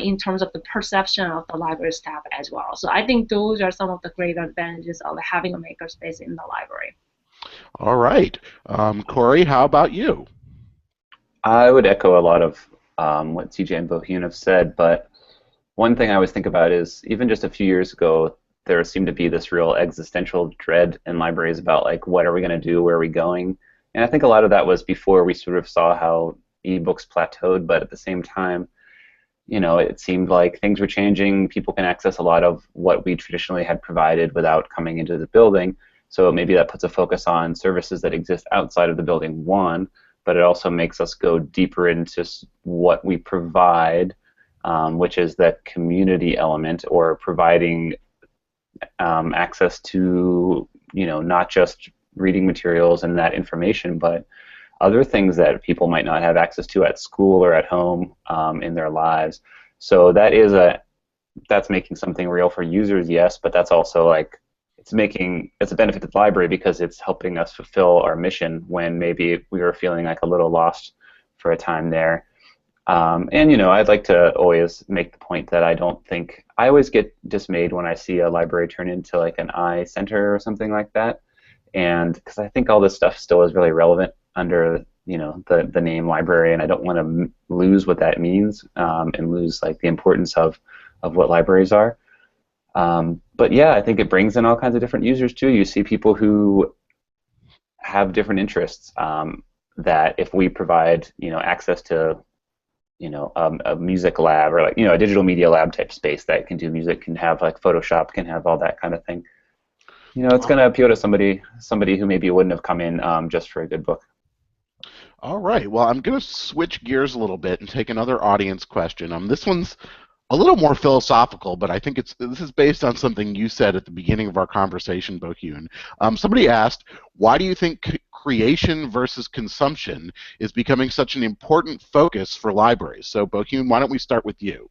in terms of the perception of the library staff as well. So I think those are some of the great advantages of having a makerspace in the library. All right. Corey, how about you? I would echo a lot of what CJ and Bohun have said, but one thing I always think about is even just a few years ago, there seemed to be this real existential dread in libraries about, like, what are we going to do, where are we going? And I think a lot of that was before we sort of saw how ebooks plateaued, but at the same time, it seemed like things were changing. People can access a lot of what we traditionally had provided without coming into the building. So maybe that puts a focus on services that exist outside of the building, one, but it also makes us go deeper into what we provide, which is that community element, or providing access to, not just reading materials and that information, but other things that people might not have access to at school or at home in their lives. So that's making something real for users, yes, but that's also like it's a benefit to the library because it's helping us fulfill our mission when maybe we were feeling like a little lost for a time there. And I'd like to always make the point that I always get dismayed when I see a library turn into like an eye center or something like that, and because I think all this stuff still is really relevant under the name library, and I don't want to lose what that means and lose like the importance of what libraries are. But yeah, I think it brings in all kinds of different users too. You see people who have different interests that if we provide access to a music lab or like a digital media lab type space that can do music, can have like Photoshop, can have all that kind of thing. It's going to appeal to somebody who maybe wouldn't have come in just for a good book. All right. Well, I'm going to switch gears a little bit and take another audience question. This one's a little more philosophical, but I think this is based on something you said at the beginning of our conversation, Bokyun. Somebody asked, why do you think creation versus consumption is becoming such an important focus for libraries? So, Bokyun, why don't we start with you?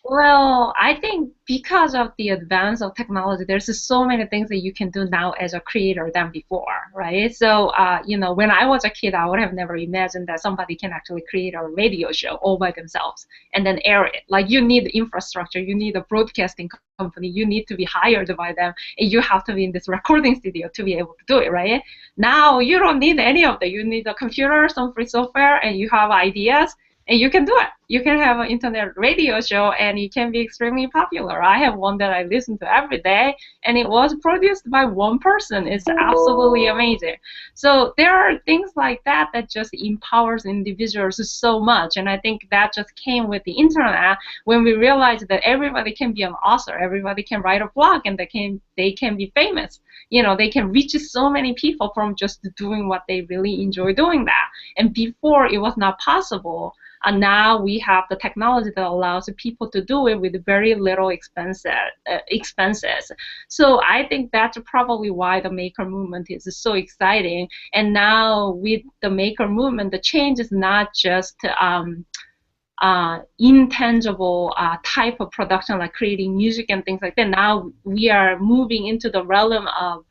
Well, I think because of the advance of technology, there's just so many things that you can do now as a creator than before, right? So, when I was a kid, I would have never imagined that somebody can actually create a radio show all by themselves and then air it. Like, you need infrastructure, you need a broadcasting company, you need to be hired by them, and you have to be in this recording studio to be able to do it, right? Now, you don't need any of that. You need a computer, some free software, and you have ideas. And you can do it. You can have an internet radio show, and it can be extremely popular. I have one that I listen to every day, and it was produced by one person. It's absolutely amazing. So there are things like that that just empowers individuals so much, and I think that just came with the internet when we realized that everybody can be an author, everybody can write a blog, and they can be famous. They can reach so many people from just doing what they really enjoy doing that. And before, it was not possible. And now we have the technology that allows people to do it with very little expenses. So I think that's probably why the maker movement is so exciting. And now with the maker movement, the change is not just intangible type of production like creating music and things like that. Now we are moving into the realm of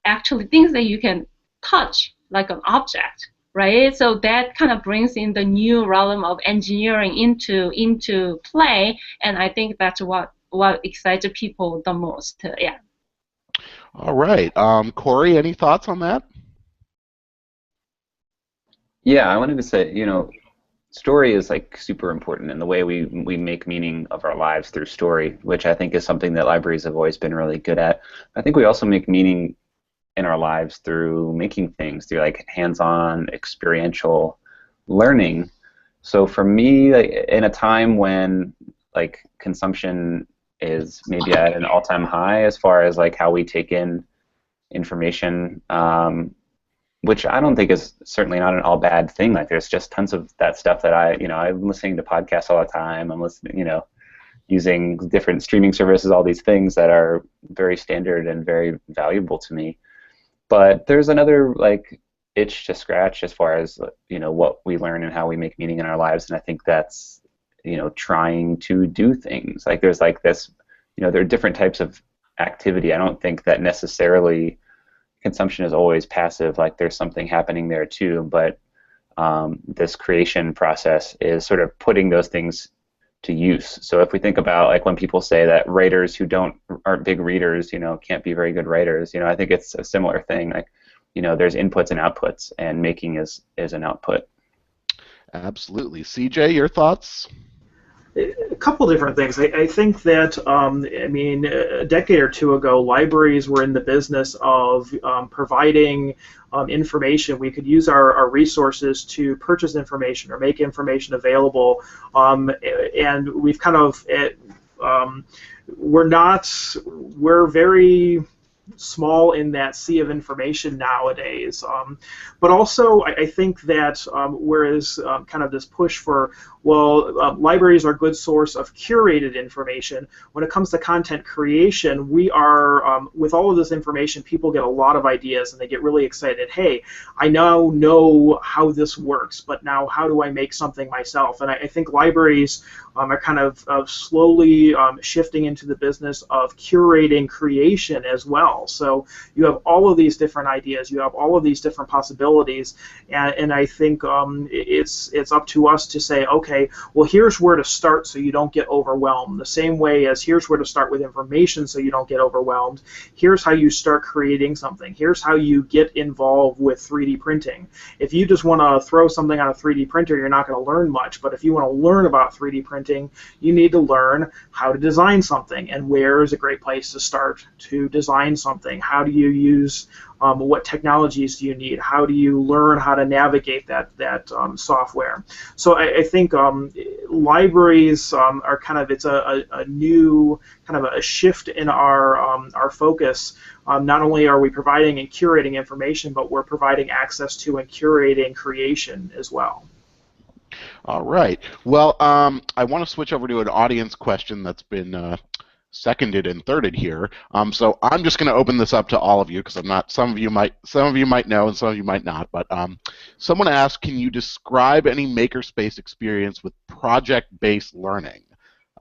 actually things that you can touch like an object. Right, so that kind of brings in the new realm of engineering into play, and I think that's what excites people the most. Yeah. All right, Corey, any thoughts on that? Yeah, I wanted to say, story is like super important in the way we make meaning of our lives through story, which I think is something that libraries have always been really good at. I think we also make meaning in our lives through making things, through like hands-on experiential learning. So for me, like, in a time when like consumption is maybe at an all-time high as far as like how we take in information, which I don't think is certainly not an all bad thing. Like there's just tons of that stuff that I'm listening to podcasts all the time. I'm listening, using different streaming services, all these things that are very standard and very valuable to me. But there's another like itch to scratch as far as what we learn and how we make meaning in our lives, and I think that's trying to do things. Like there's like this, there are different types of activity. I don't think that necessarily consumption is always passive. Like there's something happening there too, but this creation process is sort of putting those things to use. So if we think about like when people say that writers who aren't big readers, can't be very good writers, I think it's a similar thing. Like, there's inputs and outputs, and making is an output. Absolutely. CJ, your thoughts? A couple different things. I think that, a decade or two ago, libraries were in the business of providing information. We could use our resources to purchase information or make information available, and we've kind of, we're very small in that sea of information nowadays. But also, I think that whereas kind of this push for, libraries are a good source of curated information, when it comes to content creation, we are, with all of this information, people get a lot of ideas and they get really excited. Hey, I now know how this works, but now how do I make something myself? And I think libraries are kind of slowly shifting into the business of curating creation as well. So you have all of these different ideas, you have all of these different possibilities, and I think it's up to us to say, okay, well, here's where to start so you don't get overwhelmed. The same way as here's where to start with information so you don't get overwhelmed. Here's how you start creating something. Here's how you get involved with 3D printing. If you just want to throw something on a 3D printer, you're not going to learn much. But if you want to learn about 3D printing, you need to learn how to design something. And where is a great place to start to design something? How do you use what technologies do you need? How do you learn how to navigate that software? So I think libraries are kind of, it's a new kind of a shift in our focus. Not only are we providing and curating information, but we're providing access to and curating creation as well. All right. Well, I want to switch over to an audience question that's been seconded and thirded here. So I'm just going to open this up to all of you because I'm not. Some of you might know, and some of you might not. But someone asked, can you describe any makerspace experience with project-based learning?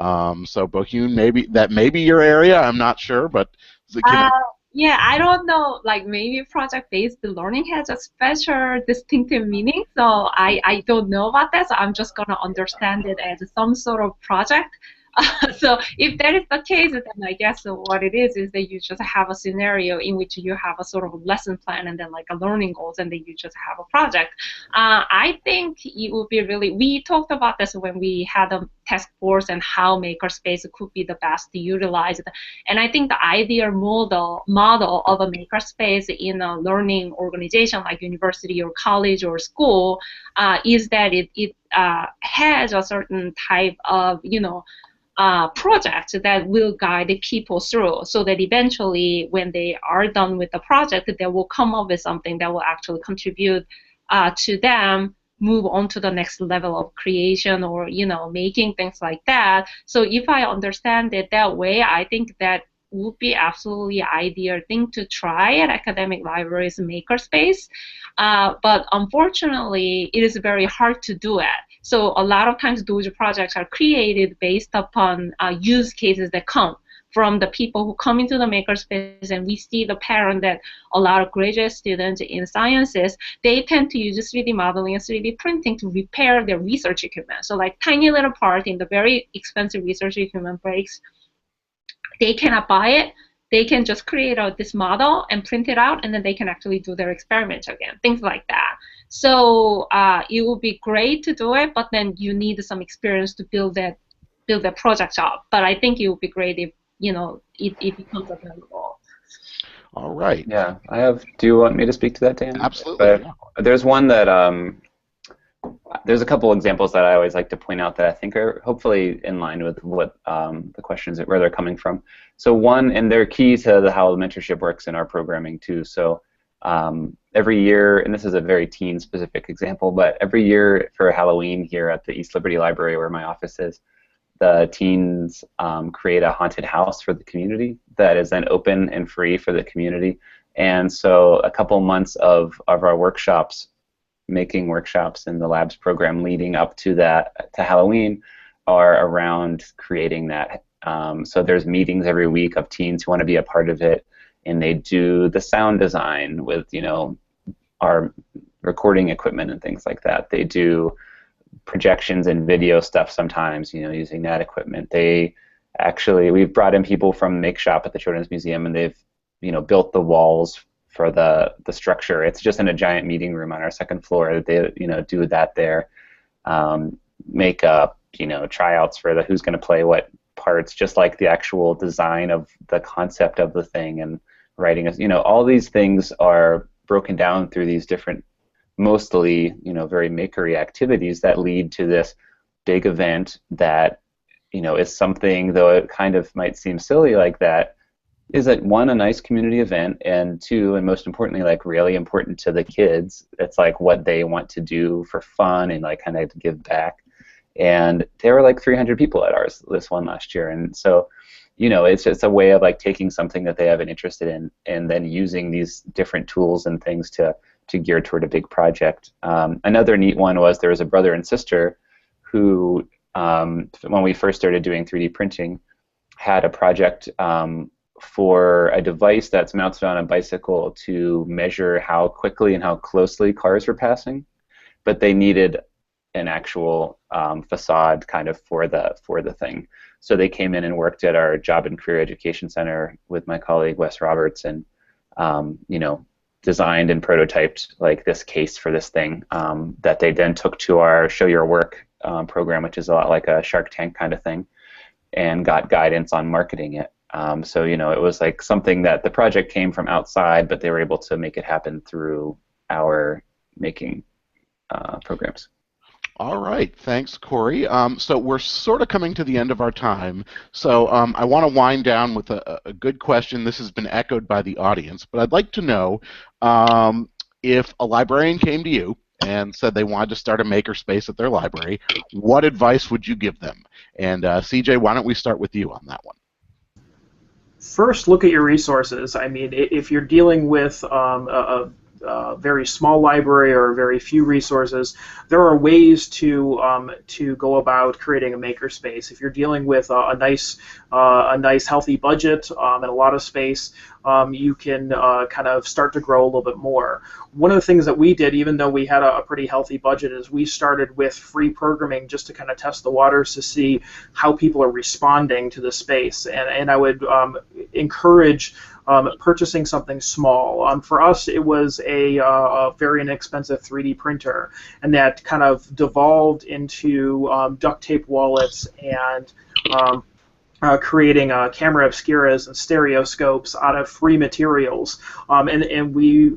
So Bohun, maybe that may be your area. I'm not sure, but Yeah, I don't know. Like maybe project-based learning has a special distinctive meaning, so I don't know about that. So I'm just gonna understand it as some sort of project. So if that is the case, then I guess what it is that you just have a scenario in which you have a sort of lesson plan and then like a learning goals, and then you just have a project. I think it would be really, we talked about this when we had a task force and how makerspace could be the best utilized. And I think the ideal model of a makerspace in a learning organization like university or college or school is that it has a certain type of, project that will guide the people through, so that eventually when they are done with the project, they will come up with something that will actually contribute to them move on to the next level of creation or making things like that. So if I understand it that way, I think that would be absolutely ideal thing to try at academic libraries makerspace. But unfortunately, it is very hard to do it. So a lot of times those projects are created based upon use cases that come from the people who come into the makerspace, and we see the pattern that a lot of graduate students in sciences, they tend to use 3D modeling and 3D printing to repair their research equipment. So like tiny little part in the very expensive research equipment breaks, they cannot buy it. They can just create this model and print it out, and then they can actually do their experiments again, things like that. So it would be great to do it, but then you need some experience to build that project up. But I think it would be great if it becomes available. all right. Yeah, do you want me to speak to that, Dan? Absolutely. Yeah. There's one that there's a couple examples that I always like to point out that I think are hopefully in line with what the questions, where they're coming from. So one, and they're key to how mentorship works in our programming too. So every year, and this is a very teen-specific example, but every year for Halloween here at the East Liberty Library where my office is, the teens create a haunted house for the community that is then open and free for the community. And so a couple months of our workshops, making workshops in the labs program leading up to Halloween are around creating that. So there's meetings every week of teens who want to be a part of it, and they do the sound design with our recording equipment and things like that. They do projections and video stuff sometimes, using that equipment. We've brought in people from Make Shop at the Children's Museum, and they've built the walls for the structure. It's just in a giant meeting room on our second floor. They do that there, makeup, tryouts for who's going to play what parts, just like the actual design of the concept of the thing and writing. All these things are broken down through these different, mostly very makery activities that lead to this big event that is something, though it kind of might seem silly like that, is that one, a nice community event, and two, and most importantly, like really important to the kids. It's like what they want to do for fun and like kind of give back. And there were like 300 people at this one last year, and so it's just a way of like taking something that they have an interest in and then using these different tools and things to gear toward a big project. Another neat one was there was a brother and sister who, when we first started doing 3D printing, had a project for a device that's mounted on a bicycle to measure how quickly and how closely cars were passing, but they needed an actual facade kind of for the thing. So they came in and worked at our Job and Career Education Center with my colleague Wes Roberts, and designed and prototyped like this case for this thing that they then took to our Show Your Work program, which is a lot like a Shark Tank kind of thing, and got guidance on marketing it. So it was like something that the project came from outside, but they were able to make it happen through our making programs. All right, thanks, Corey. So we're sort of coming to the end of our time. So I want to wind down with a good question. This has been echoed by the audience, but I'd like to know if a librarian came to you and said they wanted to start a makerspace at their library, what advice would you give them? And CJ, why don't we start with you on that one? First, look at your resources. I mean, if you're dealing with very small library or very few resources, there are ways to go about creating a makerspace. If you're dealing with a nice healthy budget and a lot of space, you can kind of start to grow a little bit more. One of the things that we did, even though we had a pretty healthy budget, is we started with free programming just to kind of test the waters to see how people are responding to the space. And I would encourage purchasing something small. For us, it was a very inexpensive 3D printer, and that kind of devolved into duct tape wallets and creating camera obscuras and stereoscopes out of free materials. And we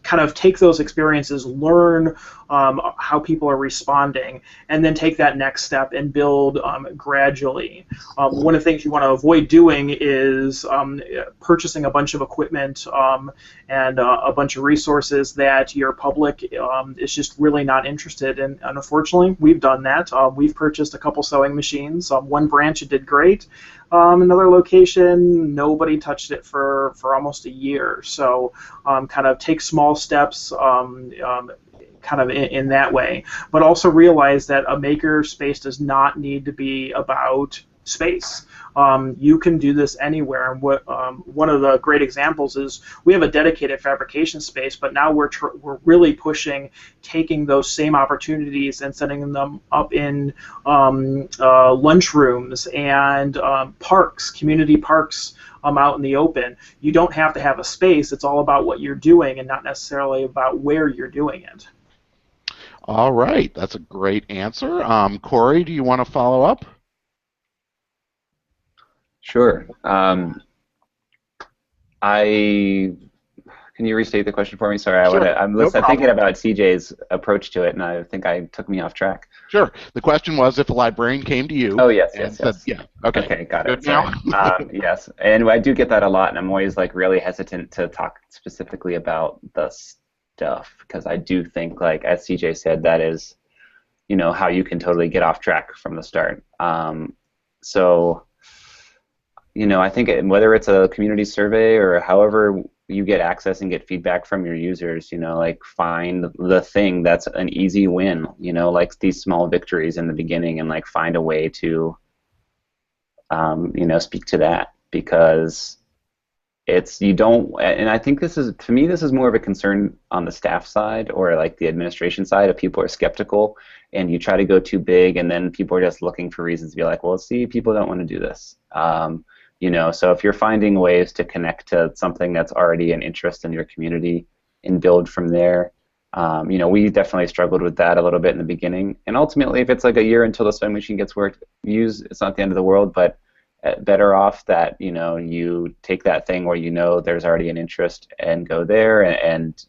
kind of take those experiences, learn how people are responding, and then take that next step and build gradually. One of the things you want to avoid doing is purchasing a bunch of equipment and a bunch of resources that your public is just really not interested in. And unfortunately, we've done that. We've purchased a couple sewing machines. One branch, it did great. Another location, nobody touched it for almost a year. So kind of take small steps kind of in that way. But also realize that a maker space does not need to be about space. You can do this anywhere. And one of the great examples is we have a dedicated fabrication space, but now we're really pushing taking those same opportunities and setting them up in lunchrooms and parks, community parks out in the open. You don't have to have a space. It's all about what you're doing and not necessarily about where you're doing it. All right, that's a great answer. Corey, do you want to follow up? Sure. Can you restate the question for me? Sorry, Sure. I'm No thinking problem. about CJ's approach to it, and I think I took me off track. Sure. The question was if a librarian came to you Oh, yes, and yes, said, yes. yeah, okay. Okay, got Good it. Sorry. now? Yes, and I do get that a lot, and I'm always like really hesitant to talk specifically about the stuff because I do think, like as CJ said, that is, how you can totally get off track from the start. So, I think whether it's a community survey or however you get access and get feedback from your users, like find the thing that's an easy win, like these small victories in the beginning, and like find a way to, speak to that, because you don't, and I think to me, this is more of a concern on the staff side or like the administration side. If people are skeptical and you try to go too big, and then people are just looking for reasons to be like, well, see, people don't want to do this. So if you're finding ways to connect to something that's already an interest in your community and build from there, we definitely struggled with that a little bit in the beginning. And ultimately, if it's like a year until the sewing machine gets used, it's not the end of the world, but better off that you take that thing where there's already an interest and go there and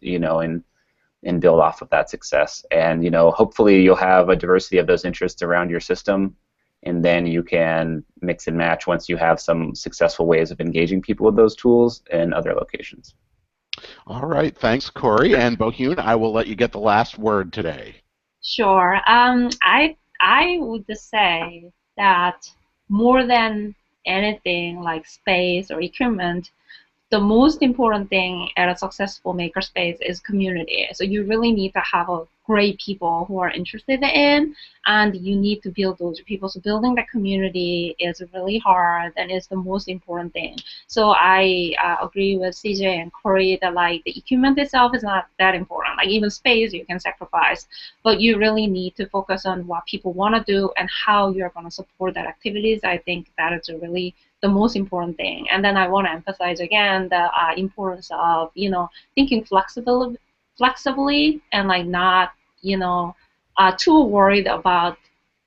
build off of that success. And hopefully you'll have a diversity of those interests around your system, and then you can mix and match once you have some successful ways of engaging people with those tools in other locations. All right, thanks, Corey. And Bohun, I will let you get the last word today. Sure. I would say that more than anything like space or equipment, the most important thing at a successful makerspace is community. So you really need to have a great people who are interested in, and you need to build those people. So building that community is really hard, and it's the most important thing. So I agree with CJ and Corey that like the equipment itself is not that important. Like even space you can sacrifice, but you really need to focus on what people want to do and how you're going to support that activities. I think that is really the most important thing. And then I want to emphasize again the importance of thinking flexibly and like not too worried about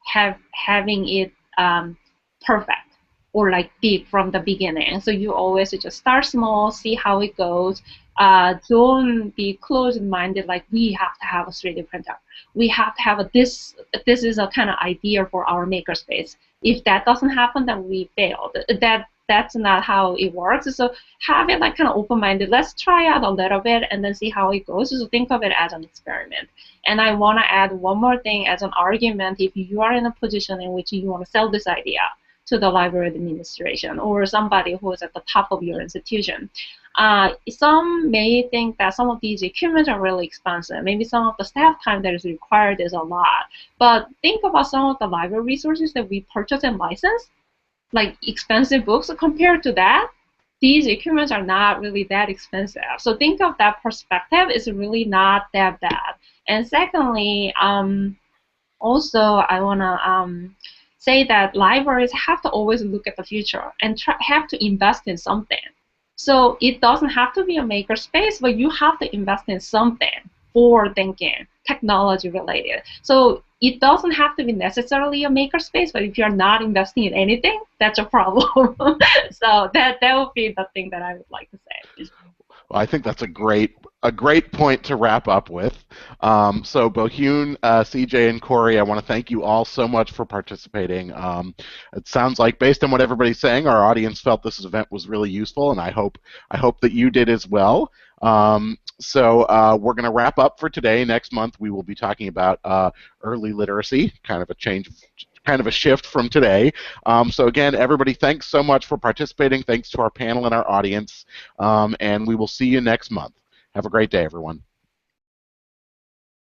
having it perfect. or like big from the beginning. So you always just start small, see how it goes. Don't be closed-minded, like we have to have a 3D printer. We have to have this is a kind of idea for our makerspace. If that doesn't happen, then we failed. That's not how it works. So have it like kind of open-minded. Let's try out a little bit and then see how it goes. So think of it as an experiment. And I want to add one more thing as an argument. If you are in a position in which you want to sell this idea to the library administration or somebody who is at the top of your institution, some may think that some of these equipment are really expensive. Maybe some of the staff time that is required is a lot. But think about some of the library resources that we purchase and license, like expensive books. Compared to that, these equipments are not really that expensive. So think of that perspective. It's really not that bad. And secondly, also I want to say that libraries have to always look at the future and have to invest in something. So it doesn't have to be a makerspace, but you have to invest in something forward thinking, technology related. So it doesn't have to be necessarily a makerspace, but if you're not investing in anything, that's a problem. So that would be the thing that I would like to say. Well, I think that's a great point to wrap up with. So Bohyun, CJ, and Corey, I want to thank you all so much for participating. It sounds like, based on what everybody's saying, our audience felt this event was really useful, and I hope that you did as well. So we're going to wrap up for today. Next month we will be talking about early literacy, kind of a shift from today. So again, everybody, thanks so much for participating. Thanks to our panel and our audience, and we will see you next month. Have a great day, everyone.